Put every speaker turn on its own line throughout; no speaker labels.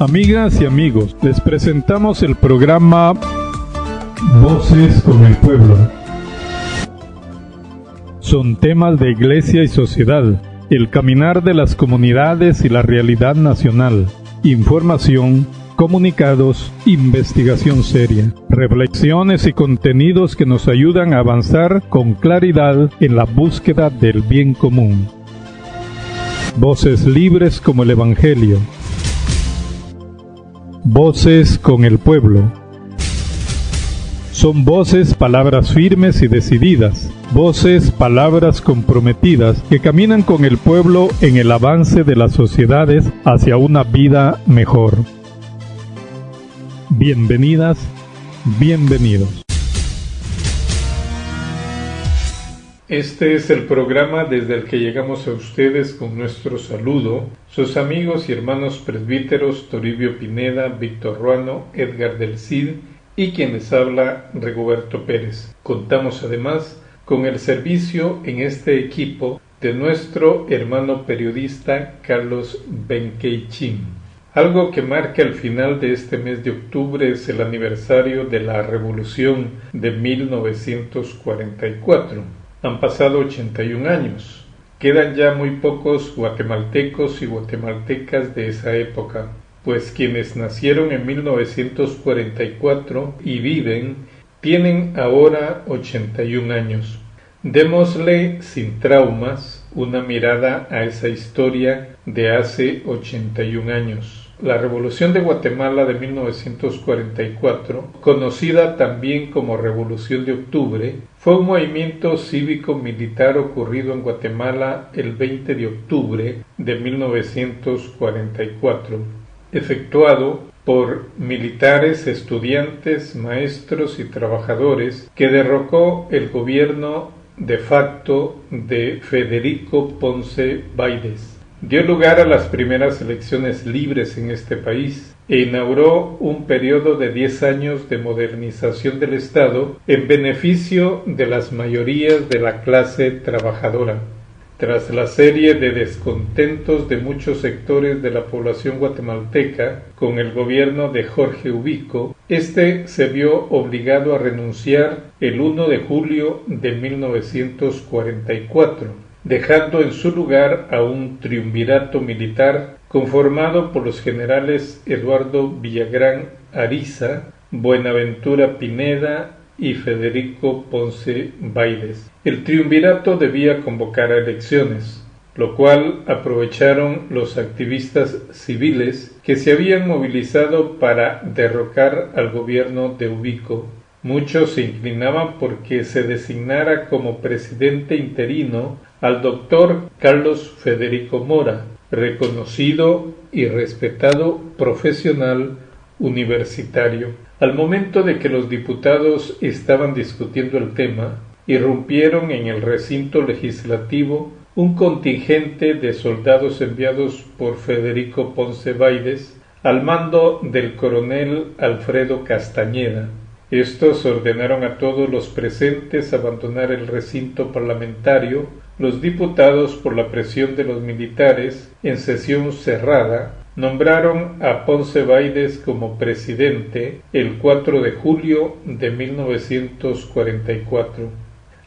Amigas y amigos, les presentamos el programa Voces con el Pueblo. Son temas de iglesia y sociedad, el caminar de las comunidades y la realidad nacional, información, comunicados, investigación seria, reflexiones y contenidos que nos ayudan a avanzar con claridad en la búsqueda del bien común. Voces libres como el Evangelio. Voces con el pueblo. Son voces, palabras firmes y decididas, voces, palabras comprometidas que caminan con el pueblo en el avance de las sociedades hacia una vida mejor. Bienvenidas, bienvenidos. Este es el programa desde el que llegamos a ustedes con nuestro saludo, sus amigos y hermanos presbíteros Toribio Pineda, Víctor Ruano, Edgar del Cid y quien les habla, Rigoberto Pérez. Contamos además con el servicio en este equipo de nuestro hermano periodista Carlos Benqueichín. Algo que marca el final de este mes de octubre es el aniversario de la Revolución de 1944. Han pasado 81 años. Quedan ya muy pocos guatemaltecos y guatemaltecas de esa época, pues quienes nacieron en 1944 y viven, tienen ahora 81 años. Démosle sin traumas una mirada a esa historia de hace 81 años. La Revolución de Guatemala de 1944, conocida también como Revolución de Octubre, fue un movimiento cívico-militar ocurrido en Guatemala el 20 de octubre de 1944, efectuado por militares, estudiantes, maestros y trabajadores que derrocó el gobierno de facto de Federico Ponce Báidez. Dio lugar a las primeras elecciones libres en este país e inauguró un periodo de 10 años de modernización del Estado en beneficio de las mayorías de la clase trabajadora. Tras la serie de descontentos de muchos sectores de la población guatemalteca con el gobierno de Jorge Ubico, este se vio obligado a renunciar el 1 de julio de 1944. Dejando en su lugar a un triunvirato militar conformado por los generales Eduardo Villagrán Ariza, Buenaventura Pineda y Federico Ponce Báidez. El triunvirato debía convocar a elecciones, lo cual aprovecharon los activistas civiles que se habían movilizado para derrocar al gobierno de Ubico. Muchos se inclinaban porque se designara como presidente interino al doctor Carlos Federico Mora, reconocido y respetado profesional universitario. Al momento de que los diputados estaban discutiendo el tema, irrumpieron en el recinto legislativo un contingente de soldados enviados por Federico Ponce Báidez al mando del coronel Alfredo Castañeda. Estos ordenaron a todos los presentes abandonar el recinto parlamentario. Los diputados, por la presión de los militares, en sesión cerrada, nombraron a Ponce Báidez como presidente el 4 de julio de 1944.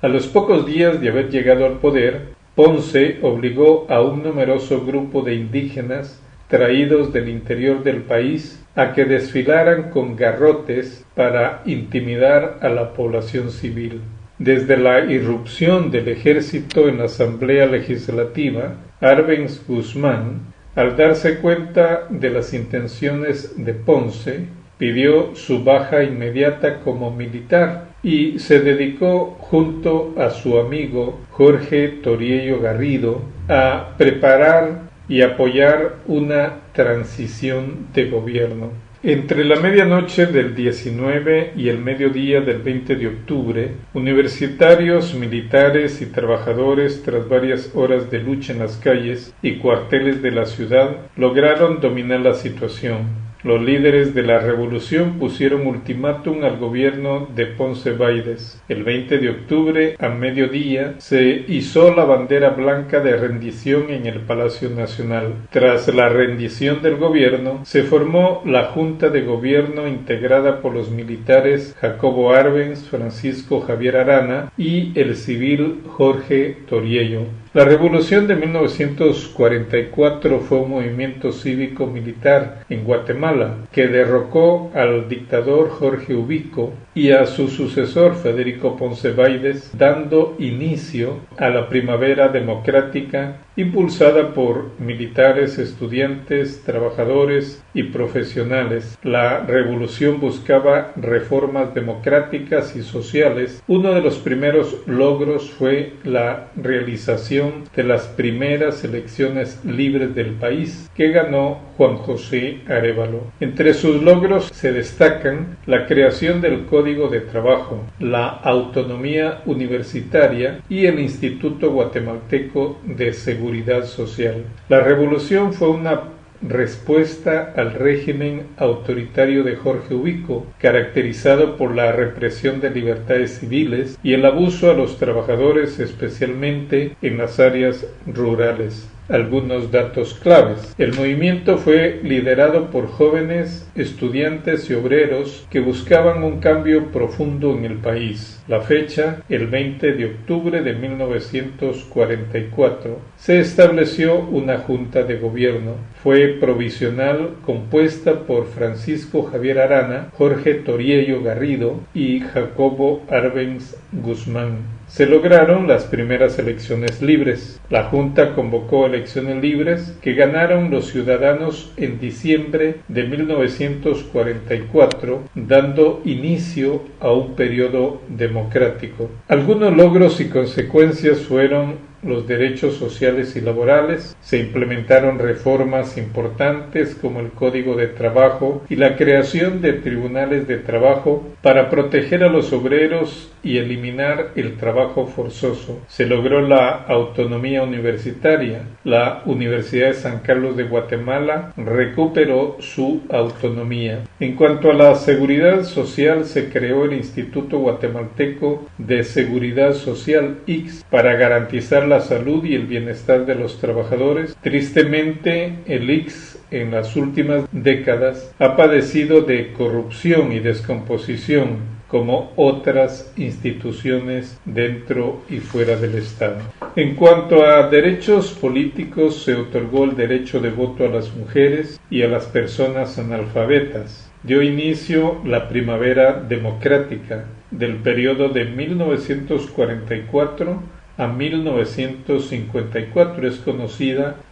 A los pocos días de haber llegado al poder, Ponce obligó a un numeroso grupo de indígenas traídos del interior del país a que desfilaran con garrotes para intimidar a la población civil. Desde la irrupción del ejército en la Asamblea Legislativa, Arbenz Guzmán, al darse cuenta de las intenciones de Ponce, pidió su baja inmediata como militar y se dedicó junto a su amigo Jorge Toriello Garrido a preparar y apoyar una transición de gobierno. Entre la medianoche del 19 y el mediodía del 20 de octubre, universitarios, militares y trabajadores, tras varias horas de lucha en las calles y cuarteles de la ciudad, lograron dominar la situación. Los líderes de la revolución pusieron ultimátum al gobierno de Ponce Baides. El 20 de octubre, a mediodía, se izó la bandera blanca de rendición en el Palacio Nacional. Tras la rendición del gobierno, se formó la Junta de Gobierno integrada por los militares Jacobo Arbenz, Francisco Javier Arana y el civil Jorge Toriello. La revolución de 1944 fue un movimiento cívico-militar en Guatemala que derrocó al dictador Jorge Ubico y a su sucesor Federico Ponce Baides, dando inicio a la primavera democrática impulsada por militares, estudiantes, trabajadores y profesionales. La revolución buscaba reformas democráticas y sociales. Uno de los primeros logros fue la realización de las primeras elecciones libres del país, que ganó Juan José Arévalo. Entre sus logros se destacan la creación del Código de Trabajo, la autonomía universitaria y el Instituto Guatemalteco de Seguridad Social. La revolución fue una respuesta al régimen autoritario de Jorge Ubico, caracterizado por la represión de libertades civiles y el abuso a los trabajadores, especialmente en las áreas rurales. Algunos datos claves. El movimiento fue liderado por jóvenes, estudiantes y obreros que buscaban un cambio profundo en el país. La fecha, el 20 de octubre de 1944, se estableció una junta de gobierno. Fue provisional compuesta por Francisco Javier Arana, Jorge Toriello Garrido y Jacobo Arbenz Guzmán. Se lograron las primeras elecciones libres. La Junta convocó elecciones libres que ganaron los ciudadanos en diciembre de 1944, dando inicio a un periodo democrático. Algunos logros y consecuencias fueron los derechos sociales y laborales. Se implementaron reformas importantes como el Código de Trabajo y la creación de tribunales de trabajo para proteger a los obreros y eliminar el trabajo forzoso. Se logró la autonomía universitaria. La Universidad de San Carlos de Guatemala recuperó su autonomía. En cuanto a la seguridad social, se creó el Instituto Guatemalteco de Seguridad Social, IGS, para garantizar la salud y el bienestar de los trabajadores. Tristemente, el IGS en las últimas décadas ha padecido de corrupción y descomposición, como otras instituciones dentro y fuera del Estado. En cuanto a derechos políticos, se otorgó el derecho de voto a las mujeres y a las personas analfabetas. Dio inicio la primavera democrática del periodo de 1944 a 1954.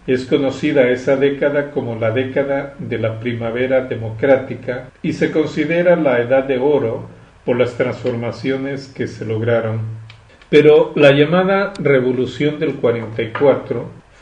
Es conocida esa década como la década de la primavera democrática y se considera la edad de oro por las transformaciones que se lograron. Pero la llamada Revolución del 44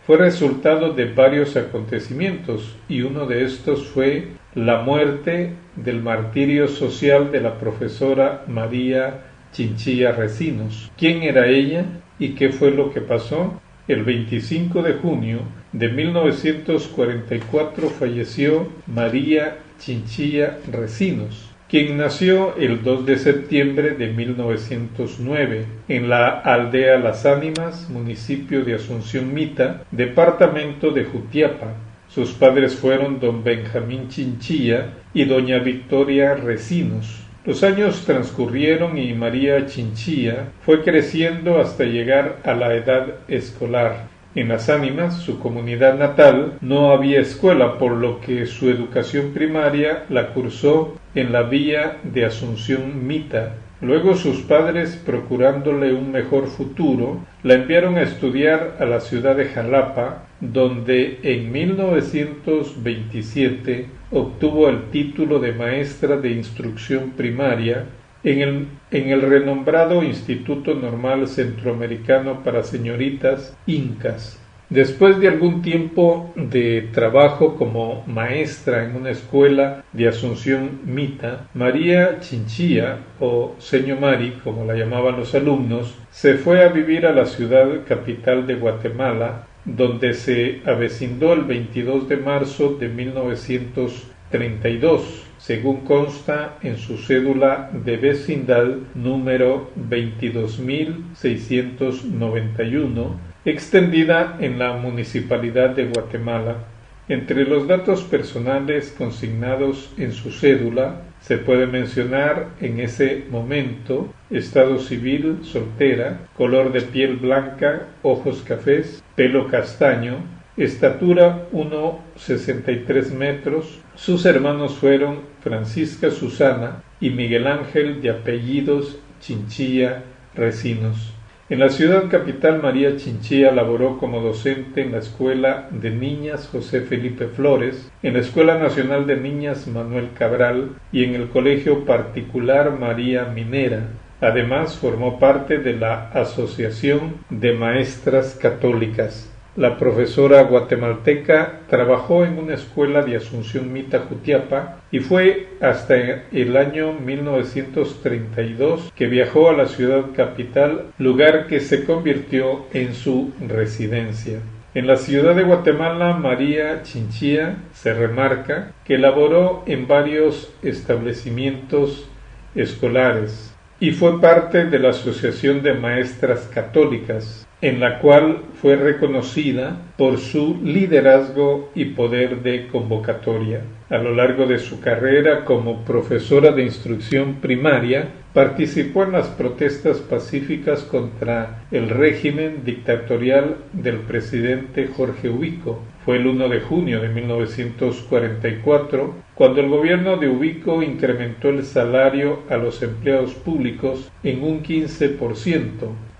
fue resultado de varios acontecimientos, y uno de estos fue la muerte del martirio social de la profesora María Chinchilla Recinos. ¿Quién era ella y qué fue lo que pasó? El 25 de junio de 1944 falleció María Chinchilla Recinos, quien nació el 2 de septiembre de 1909 en la aldea Las Ánimas, municipio de Asunción Mita, departamento de Jutiapa. Sus padres fueron don Benjamín Chinchilla y doña Victoria Recinos. Los años transcurrieron y María Chinchilla fue creciendo hasta llegar a la edad escolar. En Las Ánimas, su comunidad natal, no había escuela, por lo que su educación primaria la cursó en la villa de Asunción Mita. Luego sus padres, procurándole un mejor futuro, la enviaron a estudiar a la ciudad de Jalapa, donde en 1927 obtuvo el título de maestra de instrucción primaria en el renombrado Instituto Normal Centroamericano para Señoritas Incas. Después de algún tiempo de trabajo como maestra en una escuela de Asunción Mita, María Chinchilla, o Seño Mari, como la llamaban los alumnos, se fue a vivir a la ciudad capital de Guatemala, donde se avecindó el 22 de marzo de 1932, según consta en su cédula de vecindad número 22.691, extendida en la Municipalidad de Guatemala. Entre los datos personales consignados en su cédula se puede mencionar en ese momento estado civil, soltera, color de piel blanca, ojos cafés, pelo castaño, estatura 1,63 metros. Sus hermanos fueron Francisca Susana y Miguel Ángel, de apellidos Chinchilla Recinos. En la ciudad capital, María Chinchilla laboró como docente en la Escuela de Niñas José Felipe Flores, en la Escuela Nacional de Niñas Manuel Cabral y en el Colegio Particular María Minera. Además, formó parte de la Asociación de Maestras Católicas. La profesora guatemalteca trabajó en una escuela de Asunción Mita, Jutiapa, y fue hasta el año 1932 que viajó a la ciudad capital, lugar que se convirtió en su residencia. En la ciudad de Guatemala, María Chinchilla se remarca que laboró en varios establecimientos escolares y fue parte de la Asociación de Maestras Católicas, en la cual fue reconocida por su liderazgo y poder de convocatoria. A lo largo de su carrera como profesora de instrucción primaria, participó en las protestas pacíficas contra el régimen dictatorial del presidente Jorge Ubico. Fue el 1 de junio de 1944 cuando el gobierno de Ubico incrementó el salario a los empleados públicos en un 15%,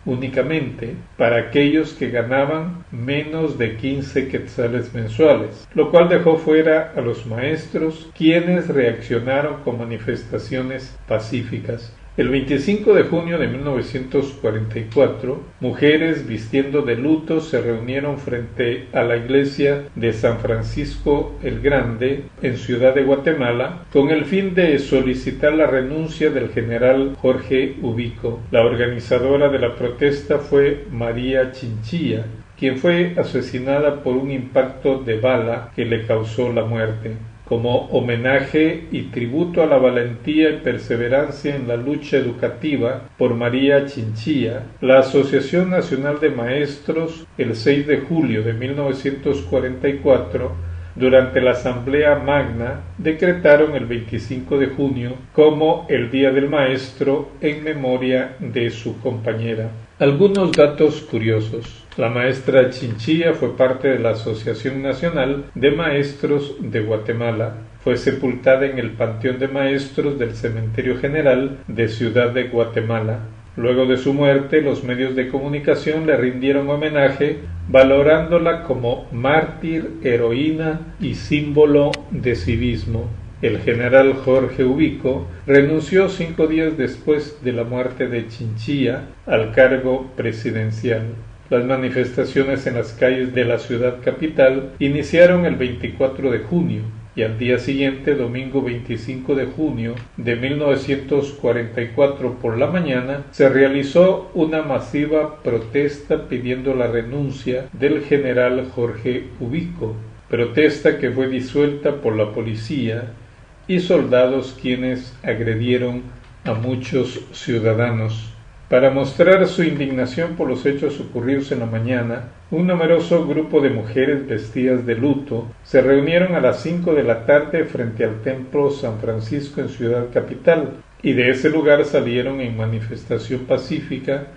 únicamente para aquellos que ganaban menos de 15 quetzales mensuales, lo cual dejó fuera a los maestros, quienes reaccionaron con manifestaciones pacíficas. El 25 de junio de 1944, mujeres vistiendo de luto se reunieron frente a la iglesia de San Francisco el Grande en Ciudad de Guatemala con el fin de solicitar la renuncia del general Jorge Ubico. La organizadora de la protesta fue María Chinchilla, quien fue asesinada por un impacto de bala que le causó la muerte. Como homenaje y tributo a la valentía y perseverancia en la lucha educativa por María Chinchilla, la Asociación Nacional de Maestros, el 6 de julio de 1944, durante la Asamblea Magna, decretaron el 25 de junio como el Día del Maestro en memoria de su compañera. Algunos datos curiosos. La maestra Chinchilla fue parte de la Asociación Nacional de Maestros de Guatemala. Fue sepultada en el Panteón de Maestros del Cementerio General de Ciudad de Guatemala. Luego de su muerte, los medios de comunicación le rindieron homenaje, valorándola como mártir, heroína y símbolo de civismo. El general Jorge Ubico renunció 5 días después de la muerte de Chinchilla al cargo presidencial. Las manifestaciones en las calles de la ciudad capital iniciaron el 24 de junio y al día siguiente, domingo 25 de junio de 1944 por la mañana, se realizó una masiva protesta pidiendo la renuncia del general Jorge Ubico, protesta que fue disuelta por la policía y soldados quienes agredieron a muchos ciudadanos. Para mostrar su indignación por los hechos ocurridos en la mañana, un numeroso grupo de mujeres vestidas de luto se reunieron a las 5 de la tarde frente al Templo San Francisco en Ciudad Capital, y de ese lugar salieron en manifestación pacífica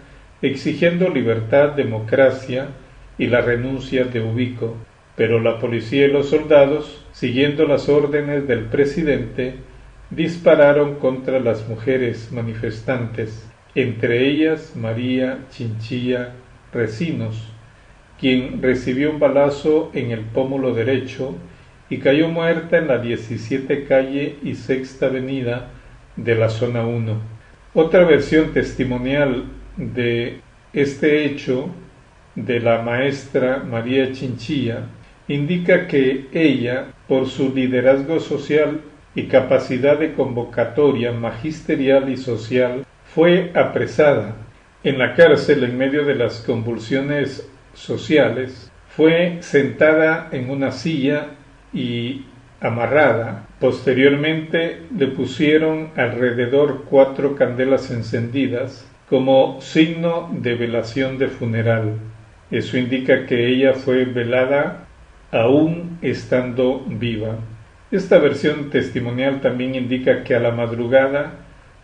exigiendo libertad, democracia y la renuncia de Ubico. Pero la policía y los soldados, siguiendo las órdenes del presidente, dispararon contra las mujeres manifestantes, entre ellas María Chinchilla Recinos, quien recibió un balazo en el pómulo derecho y cayó muerta en la 17 calle y Sexta Avenida de la Zona 1. Otra versión testimonial de este hecho de la maestra María Chinchilla indica que ella, por su liderazgo social y capacidad de convocatoria magisterial y social, fue apresada en la cárcel en medio de las convulsiones sociales. Fue sentada en una silla y amarrada. Posteriormente le pusieron alrededor 4 candelas encendidas como signo de velación de funeral. Eso indica que ella fue velada aún estando viva. Esta versión testimonial también indica que a la madrugada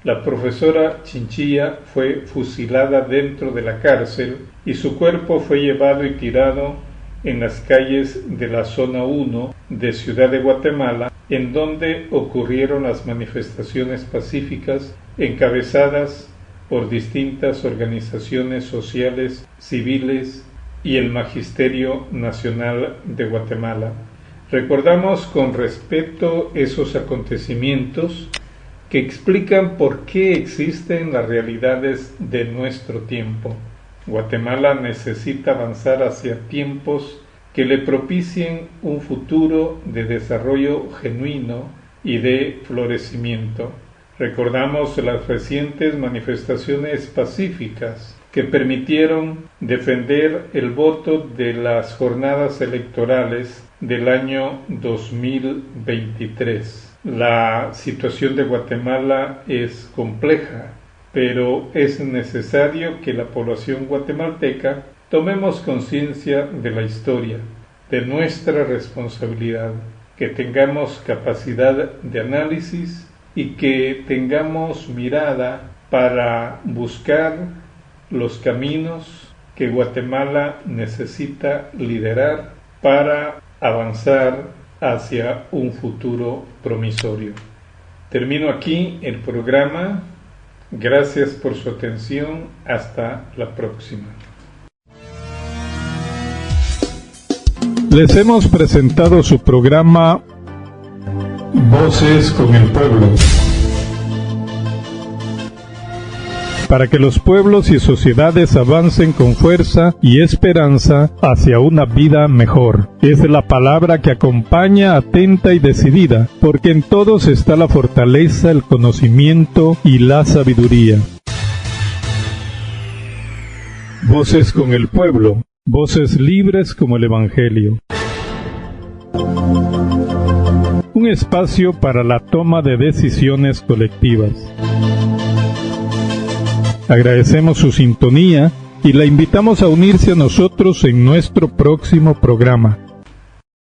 la profesora Chinchilla fue fusilada dentro de la cárcel y su cuerpo fue llevado y tirado en las calles de la zona 1 de Ciudad de Guatemala, en donde ocurrieron las manifestaciones pacíficas encabezadas por distintas organizaciones sociales, civiles y el Magisterio Nacional de Guatemala. Recordamos con respeto esos acontecimientos que explican por qué existen las realidades de nuestro tiempo. Guatemala necesita avanzar hacia tiempos que le propicien un futuro de desarrollo genuino y de florecimiento. Recordamos las recientes manifestaciones pacíficas que permitieron defender el voto de las jornadas electorales del año 2023. La situación de Guatemala es compleja, pero es necesario que la población guatemalteca tomemos conciencia de la historia, de nuestra responsabilidad, que tengamos capacidad de análisis y que tengamos mirada para buscar los caminos que Guatemala necesita liderar para avanzar hacia un futuro promisorio. Termino aquí el programa. Gracias por su atención. Hasta la próxima.
Les hemos presentado su programa
Voces con el Pueblo,
para que los pueblos y sociedades avancen con fuerza y esperanza hacia una vida mejor. Es la palabra que acompaña atenta y decidida, porque en todos está la fortaleza, el conocimiento y la sabiduría. Voces con el pueblo, voces libres como el Evangelio. Un espacio para la toma de decisiones colectivas. Agradecemos su sintonía y la invitamos a unirse a nosotros en nuestro próximo programa.